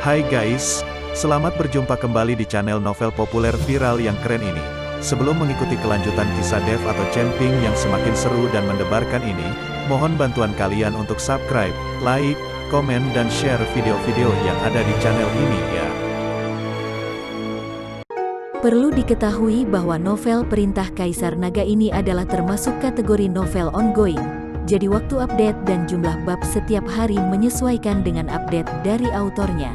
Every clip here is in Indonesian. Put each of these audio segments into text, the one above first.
Hai guys, selamat berjumpa kembali di channel novel populer viral yang keren ini. Sebelum mengikuti kelanjutan kisah Dev atau Chen-Ping yang semakin seru dan mendebarkan ini, mohon bantuan kalian untuk subscribe, like, komen dan share video-video yang ada di channel ini ya. Perlu diketahui bahwa novel Perintah Kaisar Naga ini adalah termasuk kategori novel ongoing. Jadi waktu update dan jumlah bab setiap hari menyesuaikan dengan update dari autornya.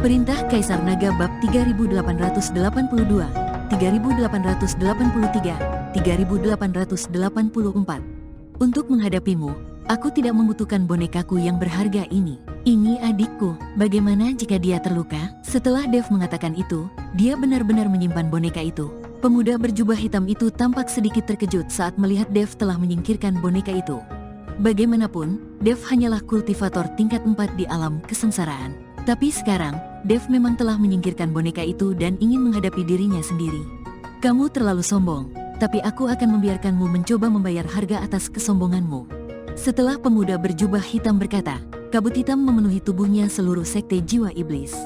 Perintah Kaisar Naga bab 3882, 3883, 3884. Untuk menghadapimu, aku tidak membutuhkan bonekaku yang berharga ini. Ini adikku, bagaimana jika dia terluka? Setelah Dev mengatakan itu, dia benar-benar menyimpan boneka itu. Pemuda berjubah hitam itu tampak sedikit terkejut saat melihat Dev telah menyingkirkan boneka itu. Bagaimanapun, Dev hanyalah kultivator tingkat 4 di alam kesengsaraan. Tapi sekarang, Dev memang telah menyingkirkan boneka itu dan ingin menghadapi dirinya sendiri. Kamu terlalu sombong, tapi aku akan membiarkanmu mencoba membayar harga atas kesombonganmu. Setelah pemuda berjubah hitam berkata, kabut hitam memenuhi tubuhnya seluruh sekte jiwa iblis.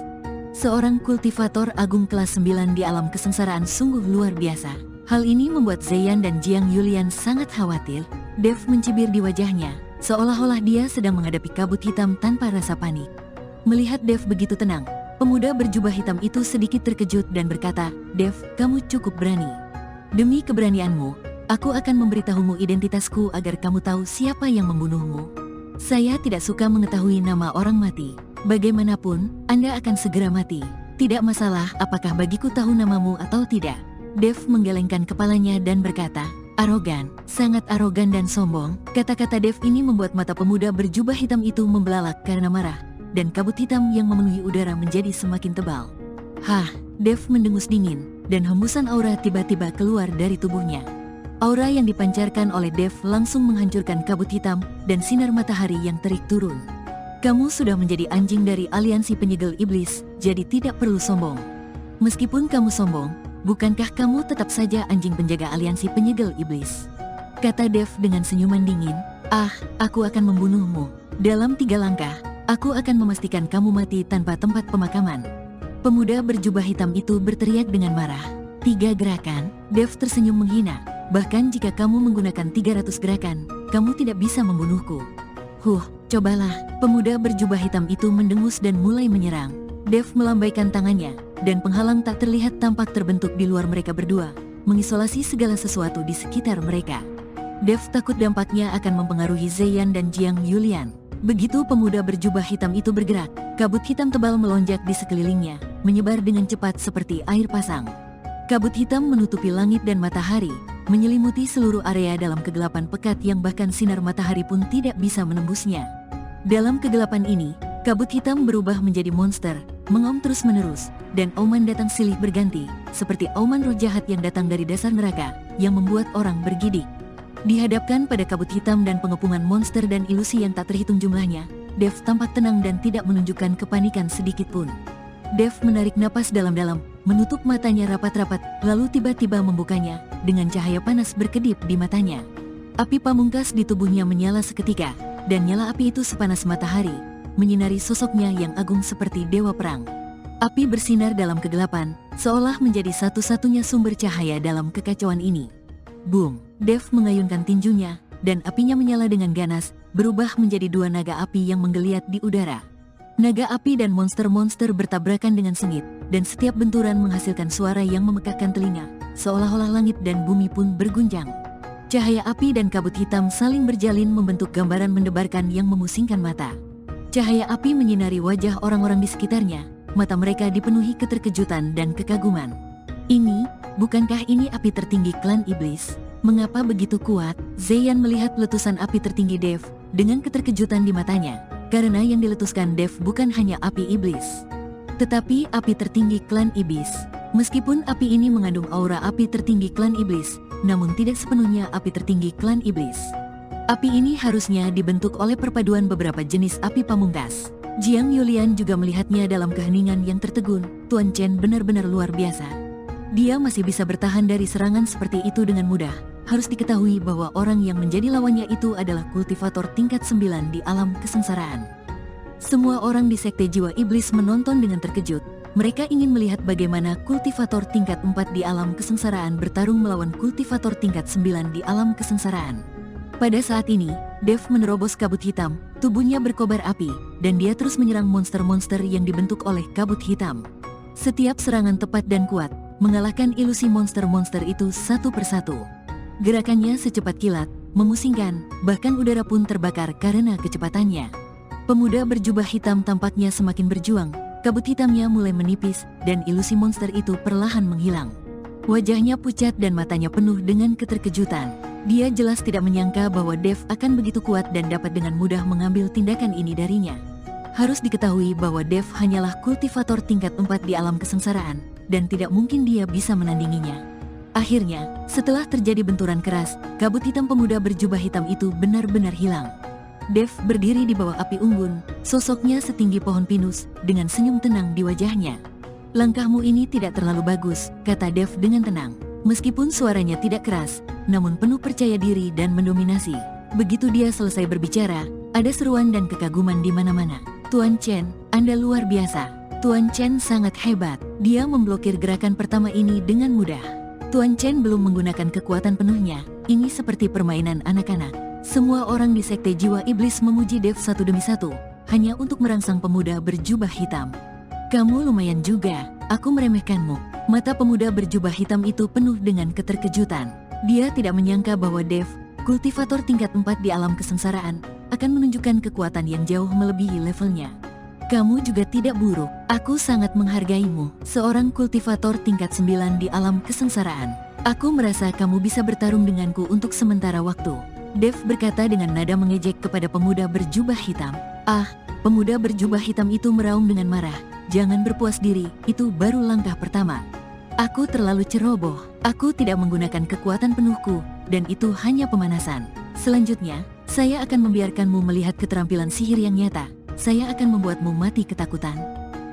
Seorang kultivator agung kelas 9 di alam kesengsaraan sungguh luar biasa. Hal ini membuat Zeyan dan Jiang Yulian sangat khawatir. Dev mencibir di wajahnya, seolah-olah dia sedang menghadapi kabut hitam tanpa rasa panik. Melihat Dev begitu tenang, pemuda berjubah hitam itu sedikit terkejut dan berkata, Dev, kamu cukup berani. Demi keberanianmu, aku akan memberitahumu identitasku agar kamu tahu siapa yang membunuhmu. Saya tidak suka mengetahui nama orang mati. Bagaimanapun, Anda akan segera mati. Tidak masalah apakah bagiku tahu namamu atau tidak. Dev menggelengkan kepalanya dan berkata, arogan, sangat arogan dan sombong. Kata-kata Dev ini membuat mata pemuda berjubah hitam itu membelalak karena marah. Dan kabut hitam yang memenuhi udara menjadi semakin tebal. Hah, Dev mendengus dingin, dan hembusan aura tiba-tiba keluar dari tubuhnya. Aura yang dipancarkan oleh Dev langsung menghancurkan kabut hitam dan sinar matahari yang terik turun. Kamu sudah menjadi anjing dari aliansi penyegel iblis, jadi tidak perlu sombong. Meskipun kamu sombong, bukankah kamu tetap saja anjing penjaga aliansi penyegel iblis? Kata Dev dengan senyuman dingin, aku akan membunuhmu. Dalam 3 langkah, aku akan memastikan kamu mati tanpa tempat pemakaman. Pemuda berjubah hitam itu berteriak dengan marah. 3 gerakan, Dev tersenyum menghina. Bahkan jika kamu menggunakan 300 gerakan, kamu tidak bisa membunuhku. Cobalah. Pemuda berjubah hitam itu mendengus dan mulai menyerang. Dev melambaikan tangannya, dan penghalang tak terlihat tampak terbentuk di luar mereka berdua, mengisolasi segala sesuatu di sekitar mereka. Dev takut dampaknya akan mempengaruhi Zeyan dan Jiang Yulian. Begitu pemuda berjubah hitam itu bergerak, kabut hitam tebal melonjak di sekelilingnya, menyebar dengan cepat seperti air pasang. Kabut hitam menutupi langit dan matahari, menyelimuti seluruh area dalam kegelapan pekat yang bahkan sinar matahari pun tidak bisa menembusnya. Dalam kegelapan ini, kabut hitam berubah menjadi monster, mengaum terus-menerus, dan auman datang silih berganti, seperti auman roh jahat yang datang dari dasar neraka, yang membuat orang bergidik. Dihadapkan pada kabut hitam dan pengepungan monster dan ilusi yang tak terhitung jumlahnya, Dev tampak tenang dan tidak menunjukkan kepanikan sedikit pun. Dev menarik napas dalam-dalam, menutup matanya rapat-rapat, lalu tiba-tiba membukanya, dengan cahaya panas berkedip di matanya. Api pamungkas di tubuhnya menyala seketika, dan nyala api itu sepanas matahari, menyinari sosoknya yang agung seperti dewa perang. Api bersinar dalam kegelapan, seolah menjadi satu-satunya sumber cahaya dalam kekacauan ini. Boom! Dev mengayunkan tinjunya, dan apinya menyala dengan ganas, berubah menjadi 2 naga api yang menggeliat di udara. Naga api dan monster-monster bertabrakan dengan sengit, dan setiap benturan menghasilkan suara yang memekakkan telinga, seolah-olah langit dan bumi pun bergunjang. Cahaya api dan kabut hitam saling berjalin membentuk gambaran mendebarkan yang memusingkan mata. Cahaya api menyinari wajah orang-orang di sekitarnya, mata mereka dipenuhi keterkejutan dan kekaguman. Bukankah ini api tertinggi klan iblis? Mengapa begitu kuat? Zeyan melihat letusan api tertinggi Dev, dengan keterkejutan di matanya, karena yang diletuskan Dev bukan hanya api iblis, tetapi api tertinggi klan iblis. Meskipun api ini mengandung aura api tertinggi klan iblis, namun tidak sepenuhnya api tertinggi klan iblis. Api ini harusnya dibentuk oleh perpaduan beberapa jenis api pamungkas. Jiang Yulian juga melihatnya dalam keheningan yang tertegun. Tuan Chen benar-benar luar biasa. Dia masih bisa bertahan dari serangan seperti itu dengan mudah. Harus diketahui bahwa orang yang menjadi lawannya itu adalah kultivator tingkat 9 di alam kesengsaraan. Semua orang di Sekte Jiwa Iblis menonton dengan terkejut. Mereka ingin melihat bagaimana kultivator tingkat 4 di alam kesengsaraan bertarung melawan kultivator tingkat 9 di alam kesengsaraan. Pada saat ini, Dev menerobos kabut hitam, tubuhnya berkobar api, dan dia terus menyerang monster-monster yang dibentuk oleh kabut hitam. Setiap serangan tepat dan kuat, mengalahkan ilusi monster-monster itu satu persatu. Gerakannya secepat kilat, memusingkan, bahkan udara pun terbakar karena kecepatannya. Pemuda berjubah hitam tampaknya semakin berjuang, kabut hitamnya mulai menipis, dan ilusi monster itu perlahan menghilang. Wajahnya pucat dan matanya penuh dengan keterkejutan. Dia jelas tidak menyangka bahwa Dev akan begitu kuat dan dapat dengan mudah mengambil tindakan ini darinya. Harus diketahui bahwa Dev hanyalah kultivator tingkat 4 di alam kesengsaraan, dan tidak mungkin dia bisa menandinginya. Akhirnya, setelah terjadi benturan keras, kabut hitam pemuda berjubah hitam itu benar-benar hilang. Dev berdiri di bawah api unggun, sosoknya setinggi pohon pinus, dengan senyum tenang di wajahnya. "Langkahmu ini tidak terlalu bagus," kata Dev dengan tenang. Meskipun suaranya tidak keras, namun penuh percaya diri dan mendominasi. Begitu dia selesai berbicara, ada seruan dan kekaguman di mana-mana. "Tuan Chen, Anda luar biasa. Tuan Chen sangat hebat." Dia memblokir gerakan pertama ini dengan mudah. Tuan Chen belum menggunakan kekuatan penuhnya. Ini seperti permainan anak-anak. Semua orang di Sekte Jiwa Iblis memuji Dev satu demi satu, hanya untuk merangsang pemuda berjubah hitam. "Kamu lumayan juga, aku meremehkanmu." Mata pemuda berjubah hitam itu penuh dengan keterkejutan. Dia tidak menyangka bahwa Dev, kultivator tingkat 4 di alam kesengsaraan, akan menunjukkan kekuatan yang jauh melebihi levelnya. "Kamu juga tidak buruk, aku sangat menghargaimu, seorang kultivator tingkat 9 di alam kesengsaraan. Aku merasa kamu bisa bertarung denganku untuk sementara waktu." Dev berkata dengan nada mengejek kepada pemuda berjubah hitam. "Ah," pemuda berjubah hitam itu meraung dengan marah. "Jangan berpuas diri, itu baru langkah pertama. Aku terlalu ceroboh, aku tidak menggunakan kekuatan penuhku, dan itu hanya pemanasan. Selanjutnya, saya akan membiarkanmu melihat keterampilan sihir yang nyata. Saya akan membuatmu mati ketakutan.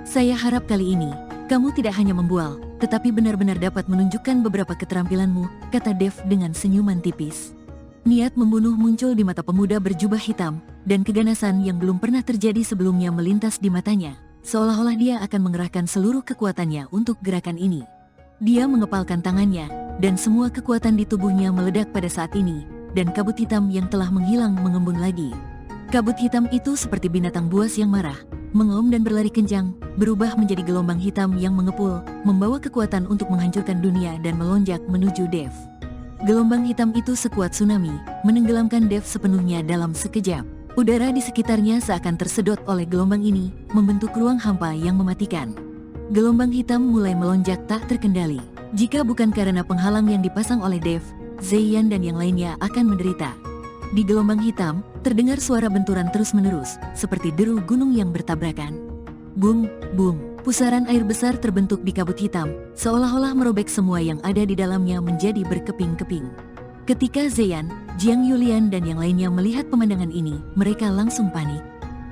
Saya harap kali ini, kamu tidak hanya membual, tetapi benar-benar dapat menunjukkan beberapa keterampilanmu," kata Dev dengan senyuman tipis. Niat membunuh muncul di mata pemuda berjubah hitam, dan keganasan yang belum pernah terjadi sebelumnya melintas di matanya. Seolah-olah dia akan mengerahkan seluruh kekuatannya untuk gerakan ini. Dia mengepalkan tangannya, dan semua kekuatan di tubuhnya meledak pada saat ini, dan kabut hitam yang telah menghilang mengembun lagi. Kabut hitam itu seperti binatang buas yang marah, mengaum dan berlari kencang, berubah menjadi gelombang hitam yang mengepul, membawa kekuatan untuk menghancurkan dunia dan melonjak menuju Dev. Gelombang hitam itu sekuat tsunami, menenggelamkan Dev sepenuhnya dalam sekejap. Udara di sekitarnya seakan tersedot oleh gelombang ini, membentuk ruang hampa yang mematikan. Gelombang hitam mulai melonjak tak terkendali. Jika bukan karena penghalang yang dipasang oleh Dev, Ziyan dan yang lainnya akan menderita. Di gelombang hitam, terdengar suara benturan terus-menerus, seperti deru gunung yang bertabrakan. Bung, bung, pusaran air besar terbentuk di kabut hitam, seolah-olah merobek semua yang ada di dalamnya menjadi berkeping-keping. Ketika Ziyan, Jiang Yulian dan yang lainnya melihat pemandangan ini, mereka langsung panik.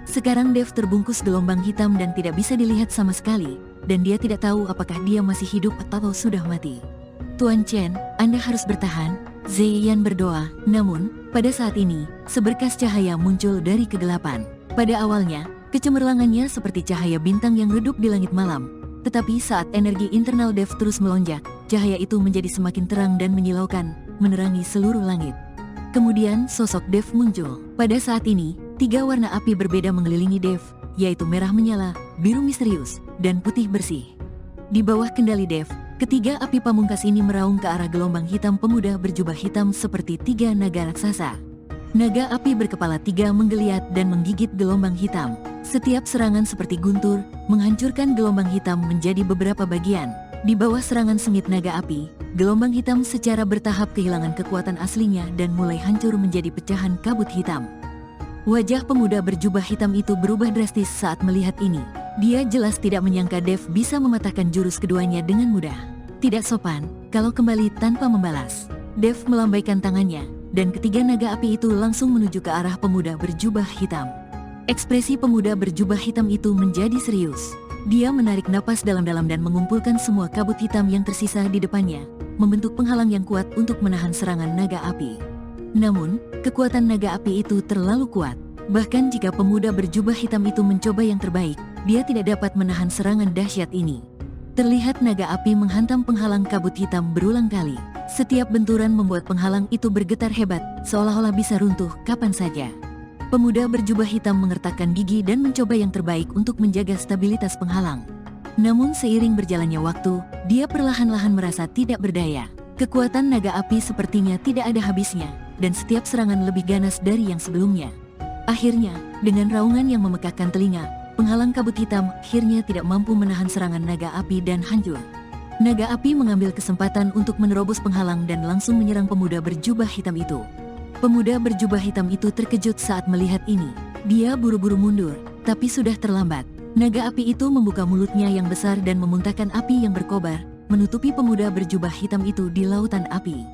Sekarang Dev terbungkus gelombang hitam dan tidak bisa dilihat sama sekali, dan dia tidak tahu apakah dia masih hidup atau sudah mati. "Tuan Chen, Anda harus bertahan," Ziyan berdoa. Namun, pada saat ini, seberkas cahaya muncul dari kegelapan. Pada awalnya, kecemerlangannya seperti cahaya bintang yang redup di langit malam. Tetapi saat energi internal Dev terus melonjak, cahaya itu menjadi semakin terang dan menyilaukan, menerangi seluruh langit. Kemudian sosok Dev muncul. Pada saat ini, 3 warna api berbeda mengelilingi Dev, yaitu merah menyala, biru misterius, dan putih bersih. Di bawah kendali Dev, ketiga api pamungkas ini meraung ke arah gelombang hitam pemuda berjubah hitam seperti 3 naga raksasa. Naga api berkepala 3 menggeliat dan menggigit gelombang hitam. Setiap serangan seperti guntur, menghancurkan gelombang hitam menjadi beberapa bagian. Di bawah serangan sengit naga api, gelombang hitam secara bertahap kehilangan kekuatan aslinya dan mulai hancur menjadi pecahan kabut hitam. Wajah pemuda berjubah hitam itu berubah drastis saat melihat ini. Dia jelas tidak menyangka Dev bisa mematahkan jurus keduanya dengan mudah. Tidak sopan, kalau kembali tanpa membalas. Dev melambaikan tangannya, dan ketiga naga api itu langsung menuju ke arah pemuda berjubah hitam. Ekspresi pemuda berjubah hitam itu menjadi serius. Dia menarik napas dalam-dalam dan mengumpulkan semua kabut hitam yang tersisa di depannya, membentuk penghalang yang kuat untuk menahan serangan naga api. Namun, kekuatan naga api itu terlalu kuat. Bahkan jika pemuda berjubah hitam itu mencoba yang terbaik, dia tidak dapat menahan serangan dahsyat ini. Terlihat naga api menghantam penghalang kabut hitam berulang kali. Setiap benturan membuat penghalang itu bergetar hebat, seolah-olah bisa runtuh kapan saja. Pemuda berjubah hitam mengertakkan gigi dan mencoba yang terbaik untuk menjaga stabilitas penghalang. Namun seiring berjalannya waktu, dia perlahan-lahan merasa tidak berdaya. Kekuatan naga api sepertinya tidak ada habisnya, dan setiap serangan lebih ganas dari yang sebelumnya. Akhirnya, dengan raungan yang memekakkan telinga, penghalang kabut hitam akhirnya tidak mampu menahan serangan naga api dan hancur. Naga api mengambil kesempatan untuk menerobos penghalang dan langsung menyerang pemuda berjubah hitam itu. Pemuda berjubah hitam itu terkejut saat melihat ini. Dia buru-buru mundur, tapi sudah terlambat. Naga api itu membuka mulutnya yang besar dan memuntahkan api yang berkobar, menutupi pemuda berjubah hitam itu di lautan api.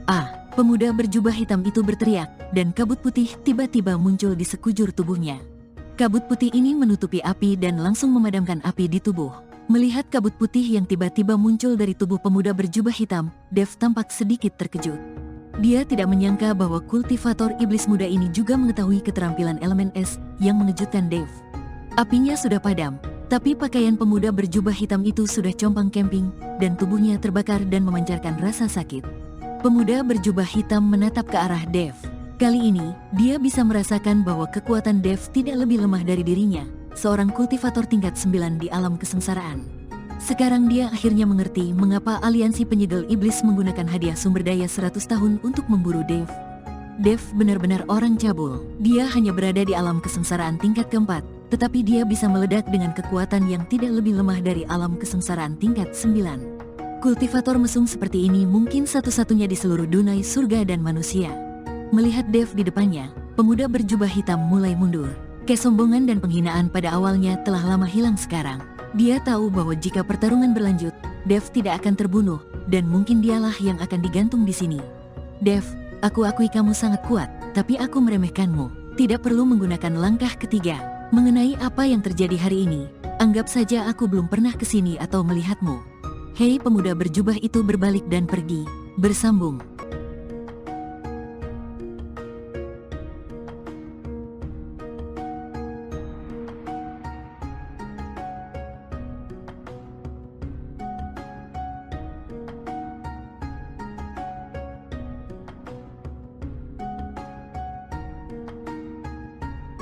Ah! Pemuda berjubah hitam itu berteriak, dan kabut putih tiba-tiba muncul di sekujur tubuhnya. Kabut putih ini menutupi api dan langsung memadamkan api di tubuh. Melihat kabut putih yang tiba-tiba muncul dari tubuh pemuda berjubah hitam, Dev tampak sedikit terkejut. Dia tidak menyangka bahwa kultivator iblis muda ini juga mengetahui keterampilan elemen es yang mengejutkan Dev. Apinya sudah padam, tapi pakaian pemuda berjubah hitam itu sudah compang-camping, dan tubuhnya terbakar dan memancarkan rasa sakit. Pemuda berjubah hitam menatap ke arah Dev. Kali ini, dia bisa merasakan bahwa kekuatan Dev tidak lebih lemah dari dirinya, seorang kultivator tingkat 9 di alam kesengsaraan. Sekarang dia akhirnya mengerti mengapa aliansi penyegel iblis menggunakan hadiah sumber daya 100 tahun untuk memburu Dev. Dev benar-benar orang cabul. Dia hanya berada di alam kesengsaraan tingkat keempat, tetapi dia bisa meledak dengan kekuatan yang tidak lebih lemah dari alam kesengsaraan tingkat 9. Kultivator mesum seperti ini mungkin satu-satunya di seluruh dunia surga dan manusia. Melihat Dev di depannya, pemuda berjubah hitam mulai mundur. Kesombongan dan penghinaan pada awalnya telah lama hilang sekarang. Dia tahu bahwa jika pertarungan berlanjut, Dev tidak akan terbunuh, dan mungkin dialah yang akan digantung di sini. Dev, aku akui kamu sangat kuat, tapi aku meremehkanmu. Tidak perlu menggunakan langkah ketiga. Mengenai apa yang terjadi hari ini, anggap saja aku belum pernah kesini atau melihatmu. Hei, pemuda berjubah itu berbalik dan pergi, bersambung.